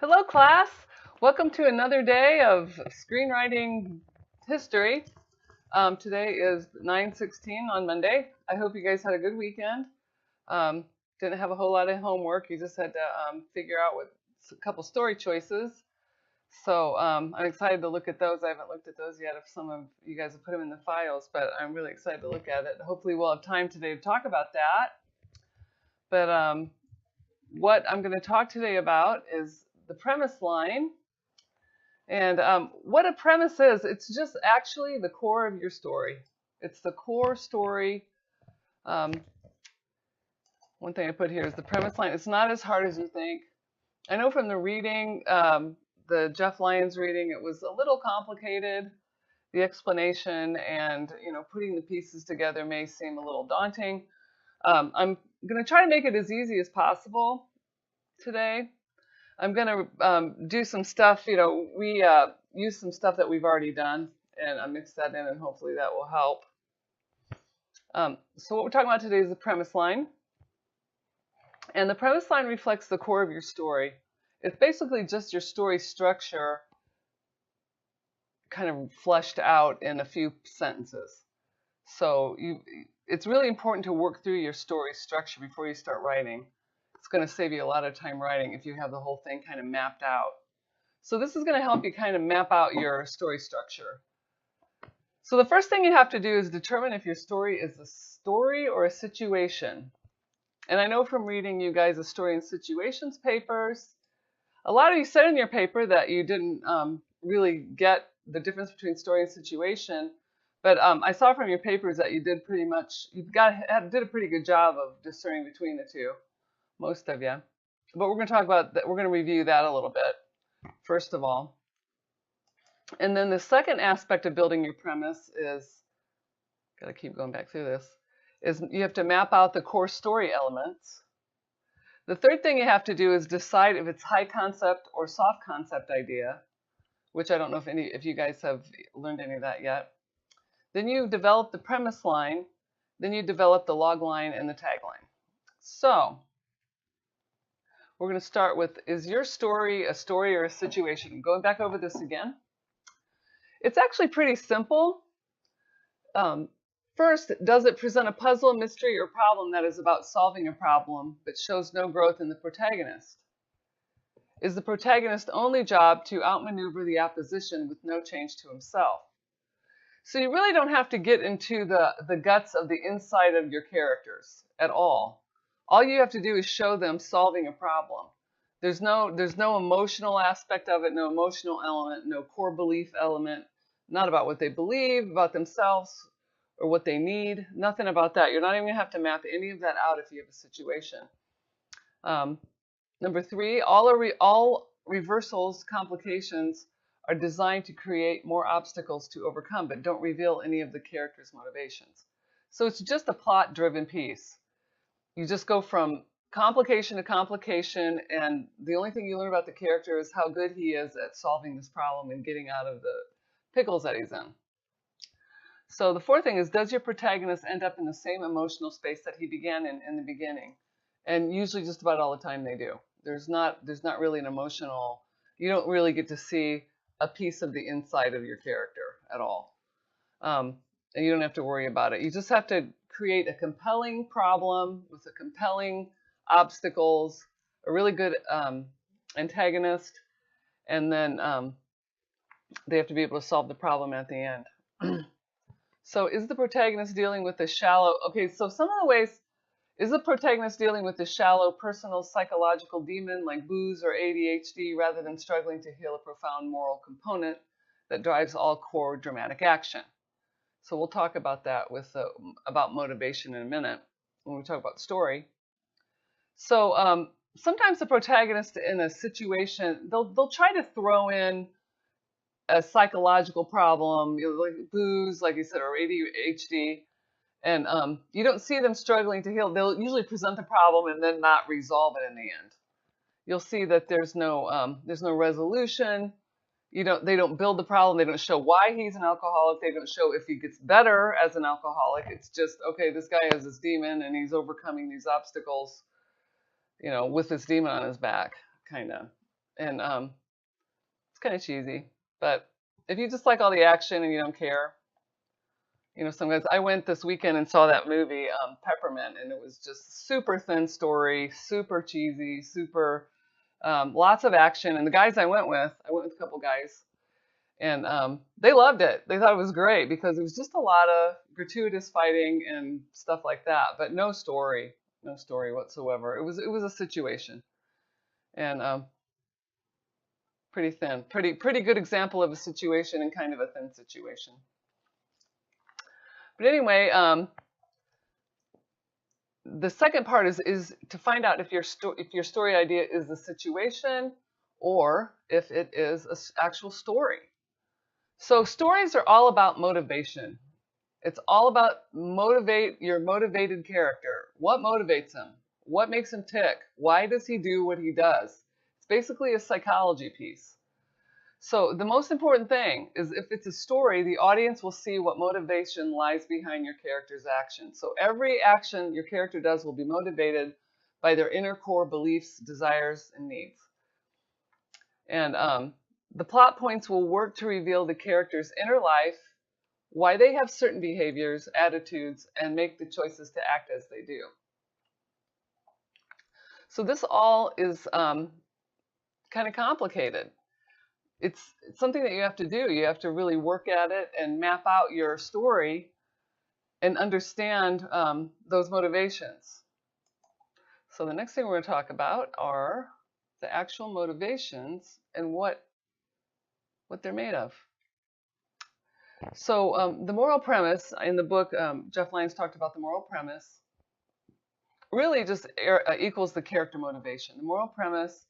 Hello, class. Welcome to another day of screenwriting history. Today is 9/16 on Monday. I hope you guys had a good weekend. Um, didn't have a whole lot of homework. You just had to figure out a couple story choices. So I'm excited to look at those. I haven't looked at those yet if some of you guys have put them in the files, but I'm really excited to look at it. Hopefully we'll have time today to talk about that. But what I'm going to talk today about is the premise line. And what a premise is, it's just actually the core of your story. It's the core story. One thing I put here is the premise line. It's not as hard as you think. I know from the reading, the Jeff Lyons reading, it was a little complicated. The explanation and putting the pieces together may seem a little daunting. I'm going to try to make it as easy as possible today. I'm going to do some stuff, we use some stuff that we've already done, and I mix that in, and hopefully that will help. So what we're talking about today is the premise line. And the premise line reflects the core of your story. It's basically just your story structure kind of fleshed out in a few sentences. So it's really important to work through your story structure before you start writing. It's going to save you a lot of time writing if you have the whole thing kind of mapped out. So this is going to help you kind of map out your story structure. So the first thing you have to do is determine if your story is a story or a situation. And I know from reading you guys a story and situations papers, a lot of you said in your paper that you didn't really get the difference between story and situation. But I saw from your papers that you did pretty much, did a pretty good job of discerning between the two. Most of you. But we're going to talk about that. We're going to review that a little bit, first of all. And then the second aspect of building your premise is, got to keep going back through this, is you have to map out the core story elements. The third thing you have to do is decide if it's high concept or soft concept idea, which I don't know if you guys have learned any of that yet. Then you develop the premise line, then you develop the log line and the tagline. So we're going to start with, is your story a story or a situation? Going back over this again. It's actually pretty simple. First, does it present a puzzle, mystery, or problem that is about solving a problem but shows no growth in the protagonist? Is the protagonist's only job to outmaneuver the opposition with no change to himself? So you really don't have to get into the guts of the inside of your characters at all. All you have to do is show them solving a problem. There's no emotional aspect of it, no emotional element, no core belief element, not about what they believe, about themselves, or what they need, nothing about that. You're not even going to have to map any of that out if you have a situation. Number 3, all reversals, complications are designed to create more obstacles to overcome, but don't reveal any of the character's motivations. So it's just a plot-driven piece. You just go from complication to complication, and the only thing you learn about the character is how good he is at solving this problem and getting out of the pickles that he's in. So the fourth thing is, does your protagonist end up in the same emotional space that he began in the beginning? And usually just about all the time they do. There's not really an emotional, you don't really get to see a piece of the inside of your character at all. And you don't have to worry about it. You just have to create a compelling problem with a compelling obstacles, a really good antagonist, and then they have to be able to solve the problem at the end. So is the protagonist dealing with the shallow, okay, so some of the ways, is the protagonist dealing with the shallow personal psychological demon like booze or ADHD rather than struggling to heal a profound moral component that drives all core dramatic action? So we'll talk about that about motivation in a minute when we talk about story. So sometimes the protagonist in a situation, they'll try to throw in a psychological problem, like booze, like you said, or ADHD, and you don't see them struggling to heal. They'll usually present the problem and then not resolve it in the end. You'll see that there's no resolution. They don't build the problem. They don't show why he's an alcoholic. They don't show if he gets better as an alcoholic. It's just, okay, this guy has this demon and he's overcoming these obstacles, with this demon on his back, kind of. and it's kind of cheesy. But if you just like all the action and you don't care, you know, sometimes I went this weekend and saw that movie Peppermint, and it was just super thin story, super cheesy, super lots of action. And the guys I went with a couple guys, and they loved it. They thought it was great because it was just a lot of gratuitous fighting and stuff like that, but no story whatsoever. It was a situation, and pretty thin, pretty good example of a situation and kind of a thin situation. But anyway, the second part is to find out if your story idea is a situation or if it is an actual story. So stories are all about motivation. It's all about your motivated character. What motivates him? What makes him tick? Why does he do what he does? It's basically a psychology piece. So the most important thing is if it's a story, the audience will see what motivation lies behind your character's action. So every action your character does will be motivated by their inner core beliefs, desires, and needs. And the plot points will work to reveal the character's inner life, why they have certain behaviors, attitudes, and make the choices to act as they do. So this all is kind of complicated. It's something that you have to do. You have to really work at it and map out your story and understand those motivations. So the next thing we're going to talk about are the actual motivations and what they're made of. So the moral premise in the book, Jeff Lyons talked about the moral premise, really just equals the character motivation. The moral premise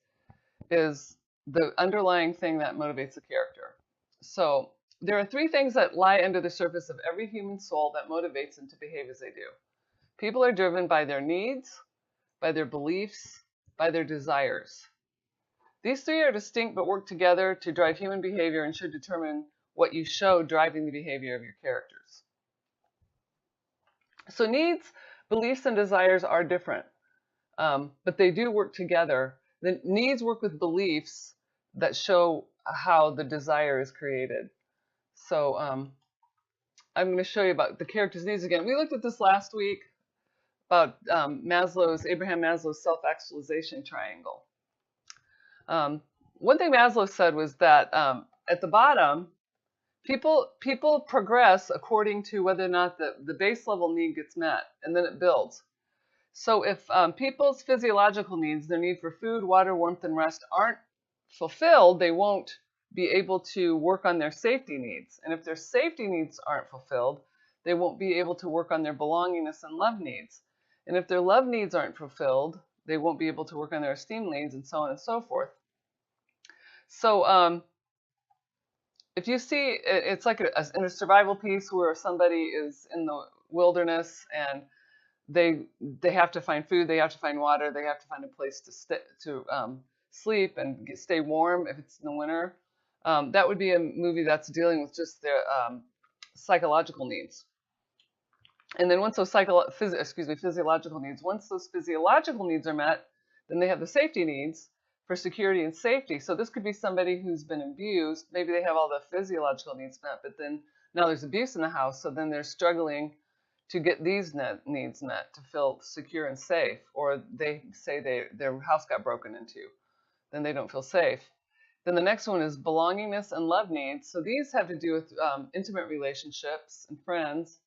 is the underlying thing that motivates the character. So there are three things that lie under the surface of every human soul that motivates them to behave as they do. People are driven by their needs, by their beliefs, by their desires. These three are distinct but work together to drive human behavior and should determine what you show driving the behavior of your characters. So needs, beliefs, and desires are different, but they do work together. The needs work with beliefs that show how the desire is created. So I'm going to show you about the character's needs again. We looked at this last week about Abraham Maslow's self-actualization triangle. One thing Maslow said was that at the bottom, people progress according to whether or not the base level need gets met, and then it builds. So if people's physiological needs, their need for food, water, warmth, and rest aren't fulfilled, they won't be able to work on their safety needs. And if their safety needs aren't fulfilled, they won't be able to work on their belongingness and love needs. And if their love needs aren't fulfilled, they won't be able to work on their esteem needs, and so on and so forth. So if you see, it's like in a survival piece where somebody is in the wilderness and they have to find food, they have to find water, they have to find a place to sleep and stay warm if it's in the winter. That would be a movie that's dealing with just their psychological needs. And then once those physiological needs, once those physiological needs are met, then they have the safety needs for security and safety. So this could be somebody who's been abused. Maybe they have all the physiological needs met, but then now there's abuse in the house, so then they're struggling to get these needs met to feel secure and safe. Or they say their house got broken into, then they don't feel safe. Then the next one is belongingness and love needs. So these have to do with intimate relationships and friends.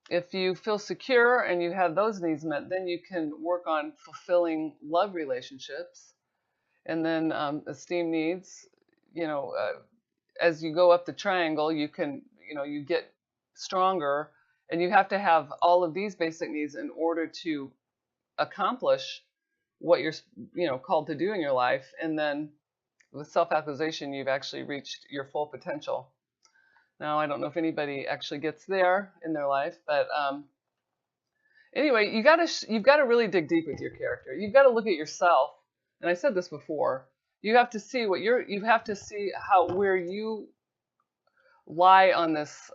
If you feel secure and you have those needs met, then you can work on fulfilling love relationships. And then esteem needs, as you go up the triangle, you get stronger, and you have to have all of these basic needs in order to accomplish what you're called to do in your life. And then with self-actualization, you've actually reached your full potential. Now, I don't know if anybody actually gets there in their life, but anyway, you've got to really dig deep with your character. You've got to look at yourself. And I said this before. You have to see where you lie on this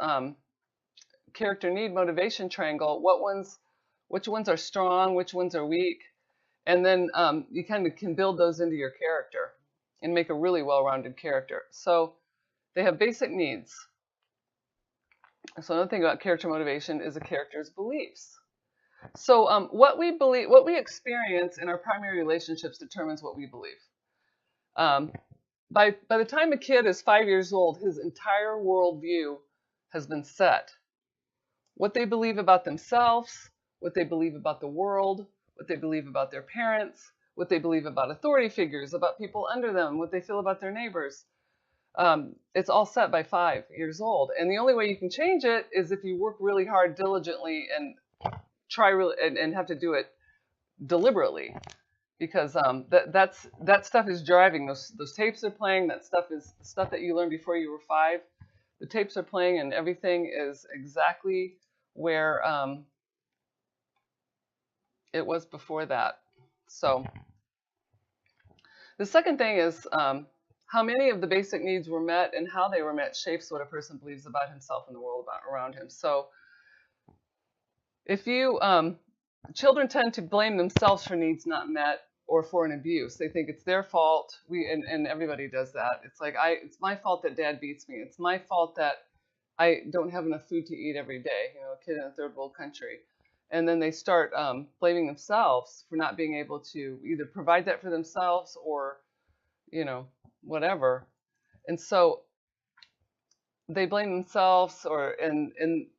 character need motivation triangle. Which ones are strong, which ones are weak, and then you kind of can build those into your character. and make a really well-rounded character. So they have basic needs. So another thing about character motivation is a character's beliefs. So what we believe, what we experience in our primary relationships determines what we believe. Um, by the time a kid is 5 years old, his entire worldview has been set. What they believe about themselves, what they believe about the world, what they believe about their parents, what they believe about authority figures, about people under them, what they feel about their neighbors. It's all set by 5 years old. And the only way you can change it is if you work really hard, diligently, and try really, and have to do it deliberately. Because that stuff is driving. Those tapes are playing. That stuff is the stuff that you learned before you were 5. The tapes are playing, and everything is exactly where it was before that. So the second thing is how many of the basic needs were met and how they were met shapes what a person believes about himself and the world around him. So if you children tend to blame themselves for needs not met or for an abuse. They think it's their fault. And everybody does that. It's like it's my fault that dad beats me. It's my fault that I don't have enough food to eat every day. You know, a kid in a third world country. And then they start blaming themselves for not being able to either provide that for themselves or, you know, whatever. And so they blame themselves, and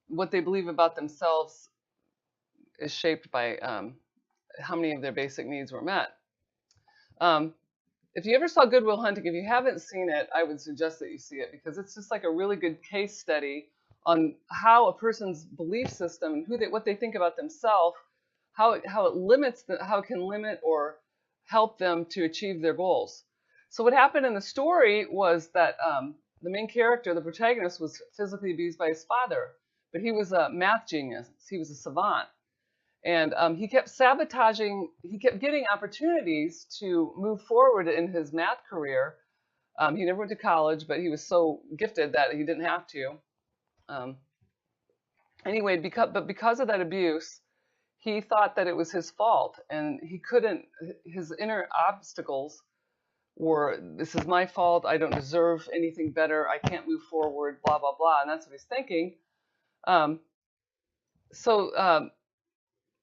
what they believe about themselves is shaped by how many of their basic needs were met. If you ever saw Good Will Hunting, if you haven't seen it, I would suggest that you see it, because it's just like a really good case study on how a person's belief system and what they think about themselves, how it can limit or help them to achieve their goals. So what happened in the story was that the main character, the protagonist, was physically abused by his father, but he was a math genius. He was a savant. And he kept sabotaging, he kept getting opportunities to move forward in his math career. He never went to college, but he was so gifted that he didn't have to. Anyway, because of that abuse, he thought that it was his fault, and he couldn't, his inner obstacles were, this is my fault, I don't deserve anything better, I can't move forward, blah, blah, blah, and that's what he's thinking.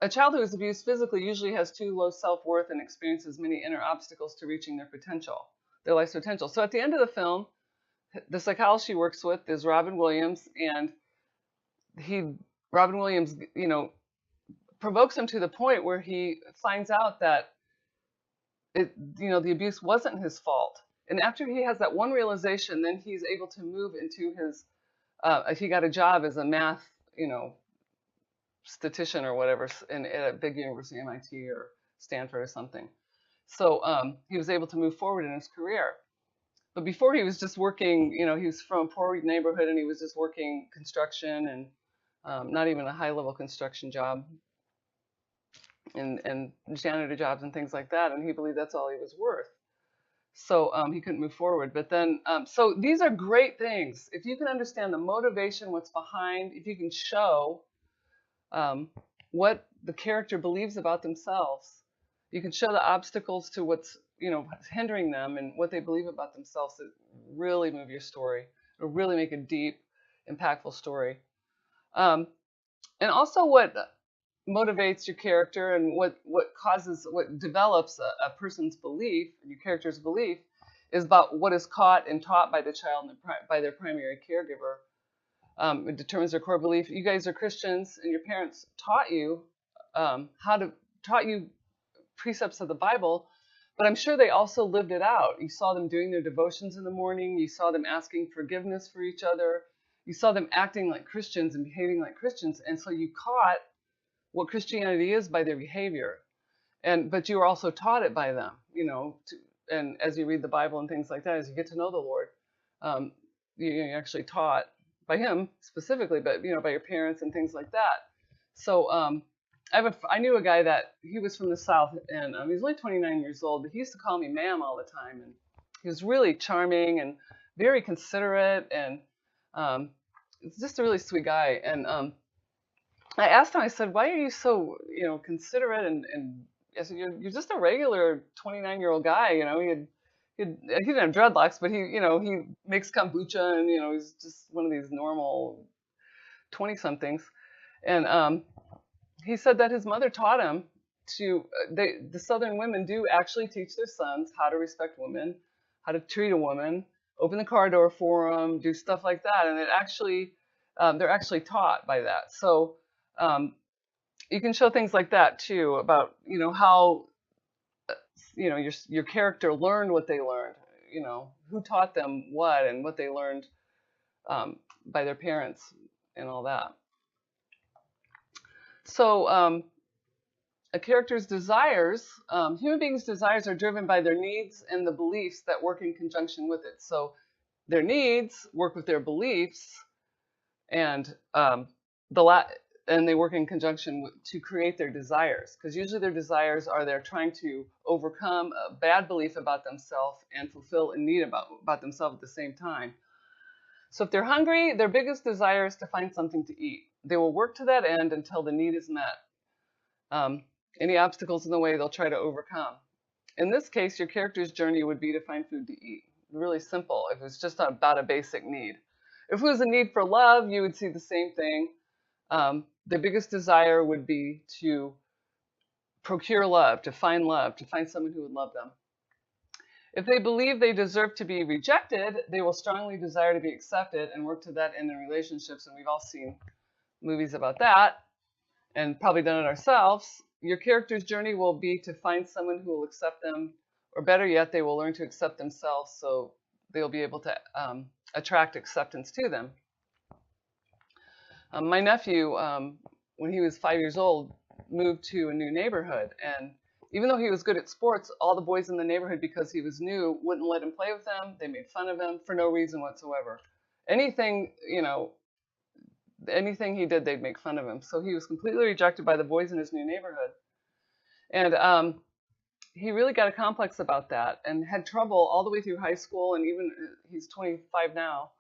A child who is abused physically usually has too low self-worth and experiences many inner obstacles to reaching their potential, their life's potential. So at the end of the film, the psychologist he works with is Robin Williams, and Robin Williams, you know, provokes him to the point where he finds out that the abuse wasn't his fault. And after he has that one realization, then he's able to move into his, he got a job as a math, statistician or whatever at a big university, MIT or Stanford or something. So he was able to move forward in his career. But before he was just working, he was from a poor neighborhood, and he was just working construction and not even a high-level construction job, and janitor jobs and things like that. And he believed that's all he was worth. So he couldn't move forward. But then, so these are great things. If you can understand the motivation, what's behind, if you can show what the character believes about themselves, you can show the obstacles to what's hindering them and what they believe about themselves, that really move your story. It'll really make a deep, impactful story. And also what motivates your character and what develops a person's belief, your character's belief, is about what is caught and taught by the child and by their primary caregiver. It determines their core belief. You guys are Christians, and your parents taught you precepts of the Bible, but I'm sure they also lived it out. You saw them doing their devotions in the morning. You saw them asking forgiveness for each other. You saw them acting like Christians and behaving like Christians, and so you caught what Christianity is by their behavior. But you were also taught it by them, and as you read the Bible and things like that, as you get to know the Lord, you're actually taught by Him specifically, but by your parents and things like that. So I knew a guy that he was from the South, and he was only 29 years old, but he used to call me ma'am all the time, and he was really charming and very considerate, and it's just a really sweet guy. And I asked him, I said, why are you so considerate? And I said, you're just a regular 29-year-old guy. he didn't have dreadlocks, but he makes kombucha, and he's just one of these normal 20-somethings. And he said that his mother taught him the Southern women do actually teach their sons how to respect women, how to treat a woman, open the car door for them, do stuff like that, and they're actually taught by that. So you can show things like that too, about how your character learned what they learned, who taught them what, and what they learned by their parents and all that. So a character's desires, human beings' desires are driven by their needs and the beliefs that work in conjunction with it. So their needs work with their beliefs, and they work in conjunction to create their desires. Because usually their desires are they're trying to overcome a bad belief about themselves and fulfill a need about themselves at the same time. So if they're hungry, their biggest desire is to find something to eat. They will work to that end until the need is met. Any obstacles in the way, they'll try to overcome. In this case, your character's journey would be to find food to eat. Really simple, if it's just about a basic need. If it was a need for love, you would see the same thing. Their biggest desire would be to procure love, to find someone who would love them. If they believe they deserve to be rejected, they will strongly desire to be accepted and work to that end in relationships. And we've all seen movies about that and probably done it ourselves. Your character's journey will be to find someone who will accept them, or better yet, they will learn to accept themselves, so they'll be able to attract acceptance to them. My nephew, when he was 5 years old, moved to a new neighborhood, and even though he was good at sports, all the boys in the neighborhood, because he was new, wouldn't let him play with them. They made fun of him for no reason whatsoever. Anything he did, they'd make fun of him. So he was completely rejected by the boys in his new neighborhood. And he really got a complex about that and had trouble all the way through high school, and even he's 25 now,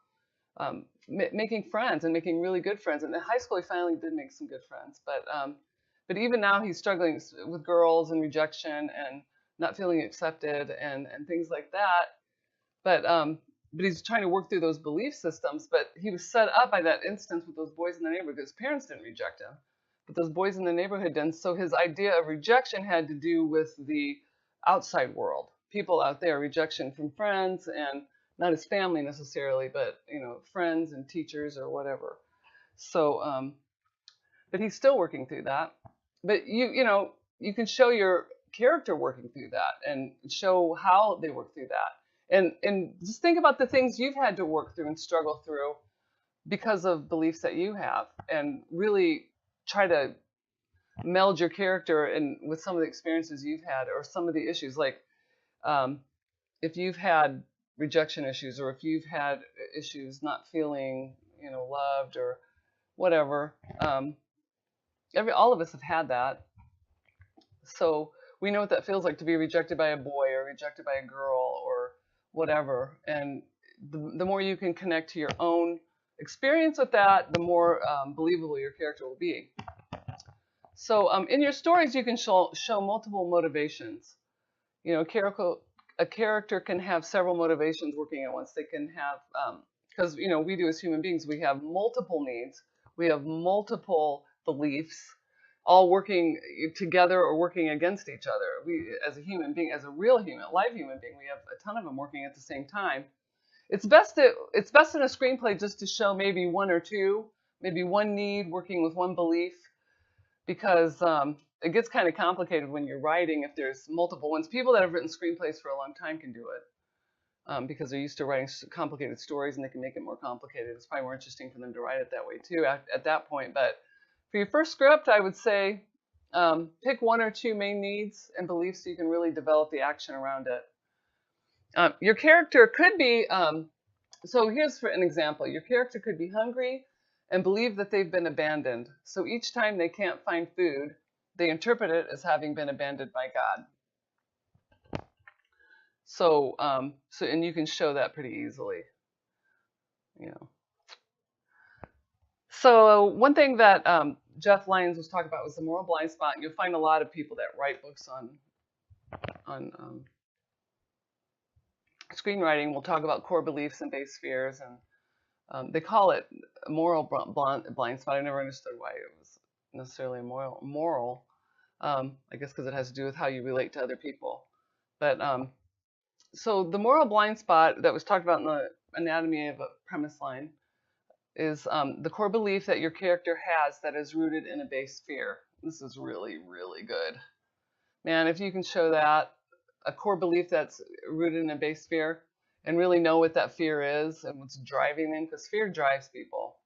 making friends and making really good friends. And in high school, he finally did make some good friends. But even now, he's struggling with girls and rejection and not feeling accepted and things like that. But he's trying to work through those belief systems. But he was set up by that instance with those boys in the neighborhood. His parents didn't reject him, but those boys in the neighborhood did. So his idea of rejection had to do with the outside world, people out there, rejection from friends, and not his family necessarily, but friends and teachers or whatever. So, but he's still working through that. But you can show your character working through that and show how they work through that. And just think about the things you've had to work through and struggle through because of beliefs that you have, and really try to meld your character with some of the experiences you've had, or some of the issues. Like if you've had rejection issues, or if you've had issues not feeling loved or whatever, all of us have had that. So we know what that feels like to be rejected by a boy or rejected by a girl or whatever. And the more you can connect to your own experience with that, the more believable your character will be. So in your stories, you can show multiple motivations. A character can have several motivations working at once. They can have, because we do as human beings, we have multiple needs, we have multiple beliefs, all working together or working against each other. We, as a human being, as a real human, live human being, we have a ton of them working at the same time. It's best in a screenplay just to show maybe one or two, maybe one need working with one belief, because it gets kind of complicated when you're writing if there's multiple ones. People that have written screenplays for a long time can do it because they're used to writing complicated stories, and they can make it more complicated. It's probably more interesting for them to write it that way too at that point. But for your first script, I would say pick one or two main needs and beliefs so you can really develop the action around it. Your character could be, so here's for an example. Your character could be hungry and believe that they've been abandoned. So each time they can't find food, they interpret it as having been abandoned by God. So, and you can show that pretty easily. So one thing that Jeff Lyons was talking about was the moral blind spot. And you'll find a lot of people that write books on screenwriting, we'll talk about core beliefs and base fears, and they call it a moral blind spot. I never understood why it was necessarily moral. I guess because it has to do with how you relate to other people. But so the moral blind spot that was talked about in the anatomy of a premise line is the core belief that your character has that is rooted in a base fear. This is really, really good. Man, if you can show that, a core belief that's rooted in a base fear, and really know what that fear is and what's driving them, because fear drives people.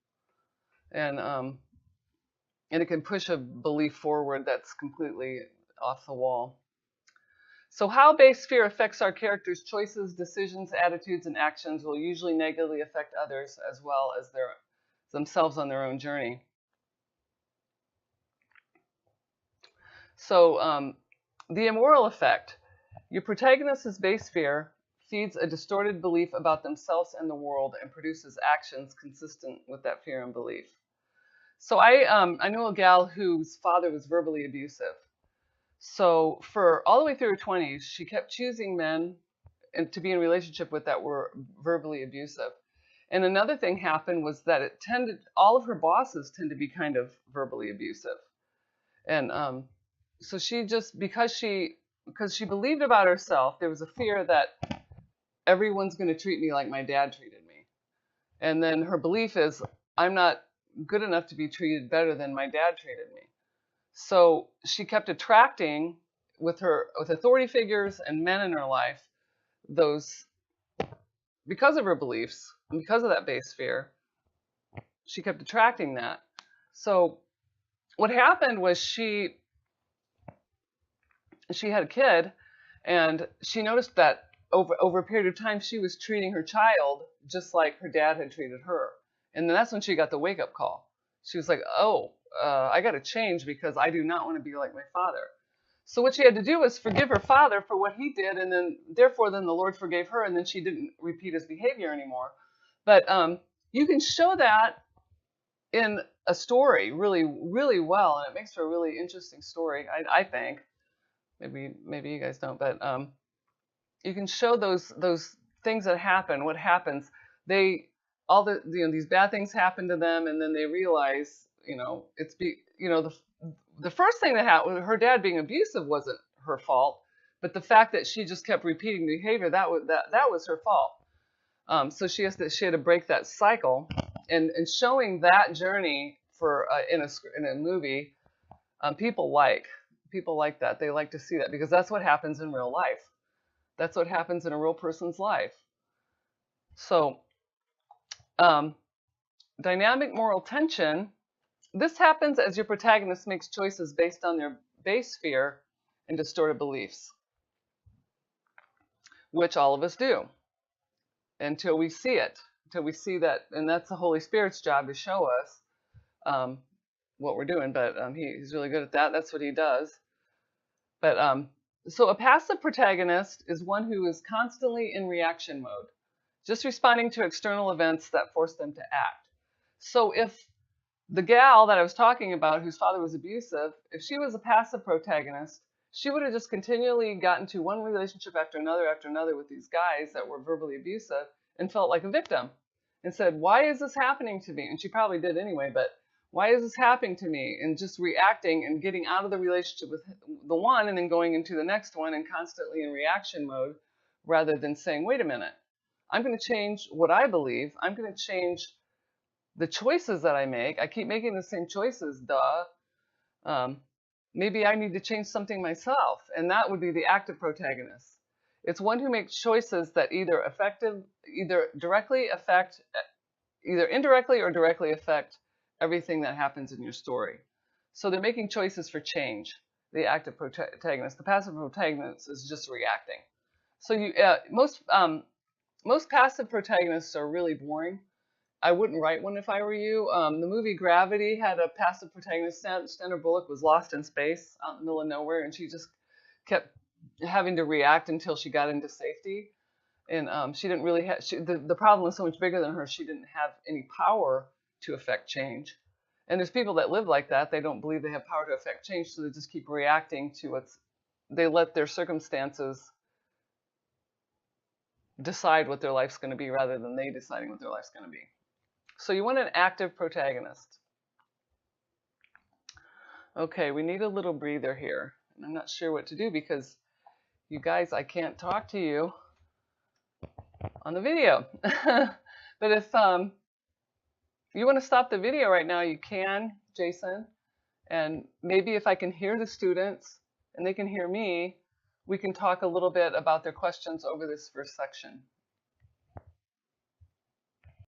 And it can push a belief forward that's completely off the wall. So how base fear affects our characters' choices, decisions, attitudes, and actions will usually negatively affect others as well as themselves on their own journey. So the immoral effect. Your protagonist's base fear feeds a distorted belief about themselves and the world and produces actions consistent with that fear and belief. So I know a gal whose father was verbally abusive. So for all the way through her 20s, she kept choosing men to be in a relationship with that were verbally abusive. And another thing happened was that all of her bosses tend to be kind of verbally abusive. And so she just, because she believed about herself, there was a fear that everyone's going to treat me like my dad treated me. And then her belief is, I'm not good enough to be treated better than my dad treated me. So she kept attracting, with authority figures and men in her life, those, because of her beliefs, and because of that base fear, she kept attracting that. So what happened was she had a kid, and she noticed that over a period of time, she was treating her child just like her dad had treated her. And then that's when she got the wake-up call. She was like, oh, I got to change because I do not want to be like my father. So what she had to do was forgive her father for what he did, and then therefore the Lord forgave her, and then she didn't repeat his behavior anymore. But you can show that in a story really, really well, and it makes for a really interesting story, I think. Maybe you guys don't, but you can show those things that happen. What happens? These bad things happen to them, and then they realize, the first thing that happened, her dad being abusive wasn't her fault, but the fact that she just kept repeating the behavior, that was her fault. So she had to break that cycle, and showing that journey in a movie, people like that. They like to see that because that's what happens in real life. That's what happens in a real person's life. So dynamic moral tension. This happens as your protagonist makes choices based on their base fear and distorted beliefs, which all of us do until we see it, until we see that, and that's the Holy Spirit's job to show us what we're doing. But he's really good at that. That's what he does. But so a passive protagonist is one who is constantly in reaction mode, just responding to external events that force them to act. So if the gal that I was talking about, whose father was abusive, if she was a passive protagonist, she would have just continually gotten to one relationship after another with these guys that were verbally abusive and felt like a victim and said, why is this happening to me? And she probably did anyway, but why is this happening to me? And just reacting and getting out of the relationship with the one and then going into the next one and constantly in reaction mode rather than saying, wait a minute, I'm going to change what I believe. I'm going to change the choices that I make. I keep making the same choices, maybe I need to change something myself. And that would be the active protagonist. It's one who makes choices that either indirectly or directly affect everything that happens in your story. So they're making choices for change, the active protagonist. The passive protagonist is just reacting. So most passive protagonists are really boring. I wouldn't write one if I were you. The movie Gravity had a passive protagonist. Sandra Bullock was lost in space out in the middle of nowhere, and she just kept having to react until she got into safety. And she didn't really have, the problem was so much bigger than her, she didn't have any power to affect change. And there's people that live like that. They don't believe they have power to affect change, so they just keep reacting to they let their circumstances decide what their life's going to be rather than they deciding what their life's going to be. So you want an active protagonist. Okay, we need a little breather here. And I'm not sure what to do because you guys, I can't talk to you on the video. But if you want to stop the video right now, you can, Jason. And maybe if I can hear the students and they can hear me, we can talk a little bit about their questions over this first section.